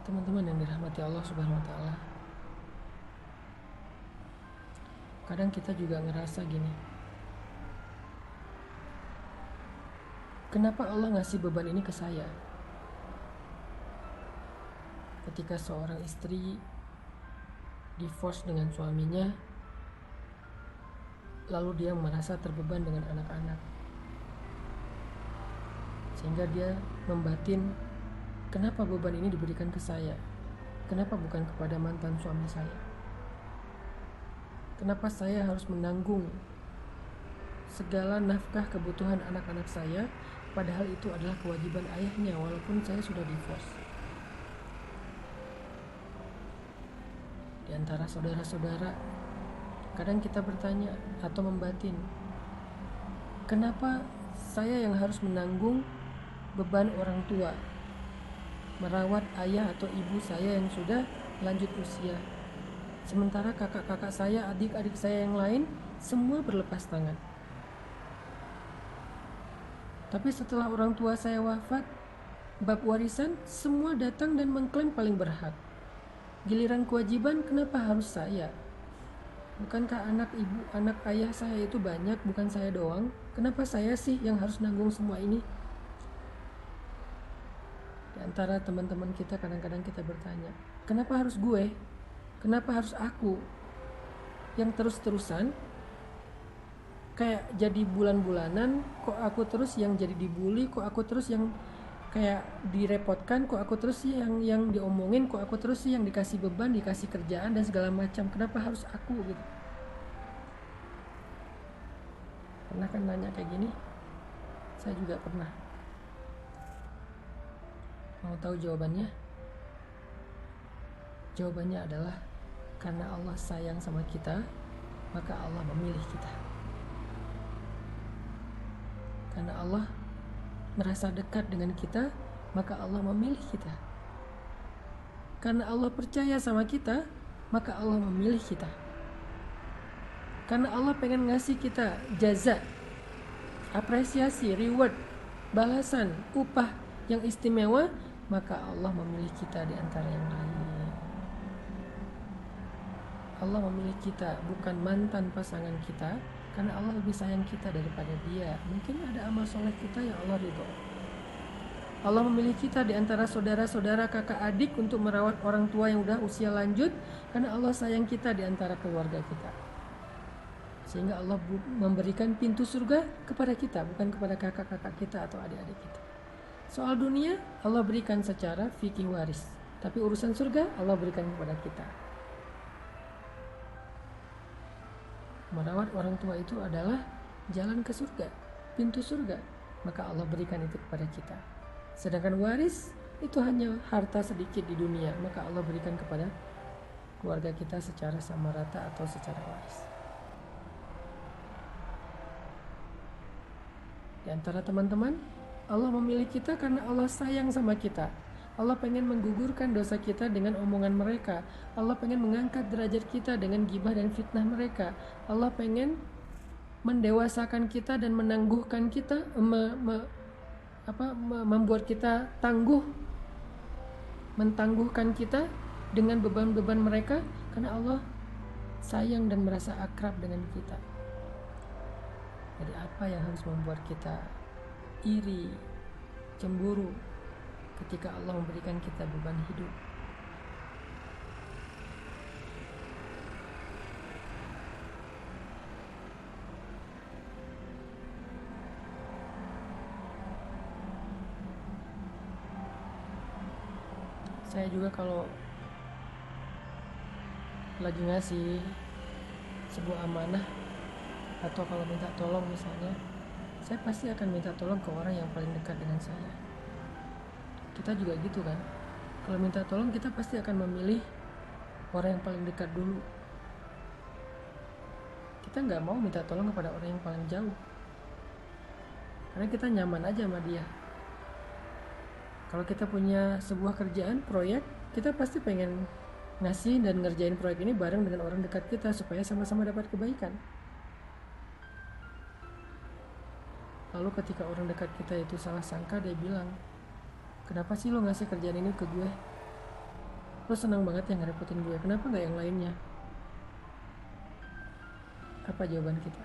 Teman-teman yang dirahmati Allah Subhanahu wa taala. Kadang kita juga ngerasa gini. Kenapa Allah ngasih beban ini ke saya? Ketika seorang istri divorce dengan suaminya, lalu dia merasa terbeban dengan anak-anak. Sehingga dia membatin, kenapa beban ini diberikan ke saya? Kenapa bukan kepada mantan suami saya? Kenapa saya harus menanggung segala nafkah kebutuhan anak-anak saya, padahal itu adalah kewajiban ayahnya walaupun saya sudah divorce. Di antara saudara-saudara, kadang kita bertanya atau membatin, kenapa saya yang harus menanggung beban orang tua, merawat ayah atau ibu saya yang sudah lanjut usia, sementara kakak-kakak saya, adik-adik saya yang lain semua berlepas tangan. Tapi setelah orang tua saya wafat, bab warisan semua datang dan mengklaim paling berhak. Giliran kewajiban kenapa harus saya? Bukankah anak ibu, anak ayah saya itu banyak, bukan saya doang? Kenapa saya sih yang harus nanggung semua ini? Di antara teman-teman kita kadang-kadang kita bertanya, kenapa harus gue? Kenapa harus aku? Yang terus-terusan kayak jadi bulan-bulanan, kok aku terus yang jadi dibully, kok aku terus yang kayak direpotkan, kok aku terus sih yang diomongin, kok aku terus sih yang dikasih beban, dikasih kerjaan dan segala macam. Kenapa harus aku gitu? Pernah kan nanya kayak gini? Saya juga pernah. Mau tahu jawabannya? Jawabannya adalah karena Allah sayang sama kita, maka Allah memilih kita. Karena Allah merasa dekat dengan kita, maka Allah memilih kita. Karena Allah percaya sama kita, maka Allah memilih kita. Karena Allah pengen ngasih kita jaza, apresiasi, reward, balasan, upah yang istimewa, maka Allah memilih kita di antara yang lain. Allah memilih kita, bukan mantan pasangan kita, karena Allah lebih sayang kita daripada dia. Mungkin ada amal soleh kita yang Allah ridho. Allah memilih kita di antara saudara-saudara, kakak adik untuk merawat orang tua yang udah usia lanjut, karena Allah sayang kita di antara keluarga kita. Sehingga Allah memberikan pintu surga kepada kita, bukan kepada kakak-kakak kita atau adik-adik kita. Soal dunia Allah berikan secara fikih waris, tapi urusan surga Allah berikan kepada kita. Merawat orang tua itu adalah jalan ke surga, pintu surga, maka Allah berikan itu kepada kita. Sedangkan waris itu hanya harta sedikit di dunia, maka Allah berikan kepada keluarga kita secara sama rata atau secara waris. Di antara teman-teman, Allah memilih kita karena Allah sayang sama kita. Allah pengen menggugurkan dosa kita dengan omongan mereka. Allah pengen mengangkat derajat kita dengan gibah dan fitnah mereka. Allah pengen mendewasakan kita dan menangguhkan kita, membuat kita tangguh, mentangguhkan kita dengan beban-beban mereka, karena Allah sayang dan merasa akrab dengan kita. Jadi apa yang harus membuat kita iri, cemburu ketika Allah memberikan kita beban hidup? Saya juga kalau lagi ngasih sebuah amanah atau kalau minta tolong misalnya, saya pasti akan minta tolong ke orang yang paling dekat dengan saya. Kita juga gitu kan, kalau minta tolong kita pasti akan memilih orang yang paling dekat dulu. Kita nggak mau minta tolong kepada orang yang paling jauh, karena kita nyaman aja sama dia. Kalau kita punya sebuah kerjaan, proyek, kita pasti pengen ngasih dan ngerjain proyek ini bareng dengan orang dekat kita supaya sama-sama dapat kebaikan. Lalu ketika orang dekat kita itu salah sangka, dia bilang, kenapa sih lo ngasih kerjaan ini ke gue? Lo senang banget yang ngerepotin gue, kenapa nggak yang lainnya? Apa jawaban kita?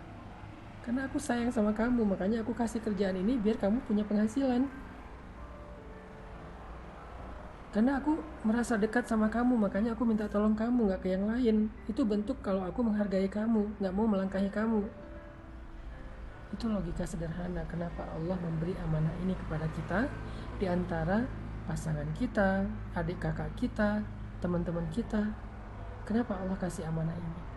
Karena aku sayang sama kamu, makanya aku kasih kerjaan ini biar kamu punya penghasilan. Karena aku merasa dekat sama kamu, makanya aku minta tolong kamu, gak ke yang lain. Itu bentuk kalau aku menghargai kamu, gak mau melangkahi kamu. Itu logika sederhana kenapa Allah memberi amanah ini kepada kita, di antara pasangan kita, adik kakak kita, teman-teman kita. Kenapa Allah kasih amanah ini?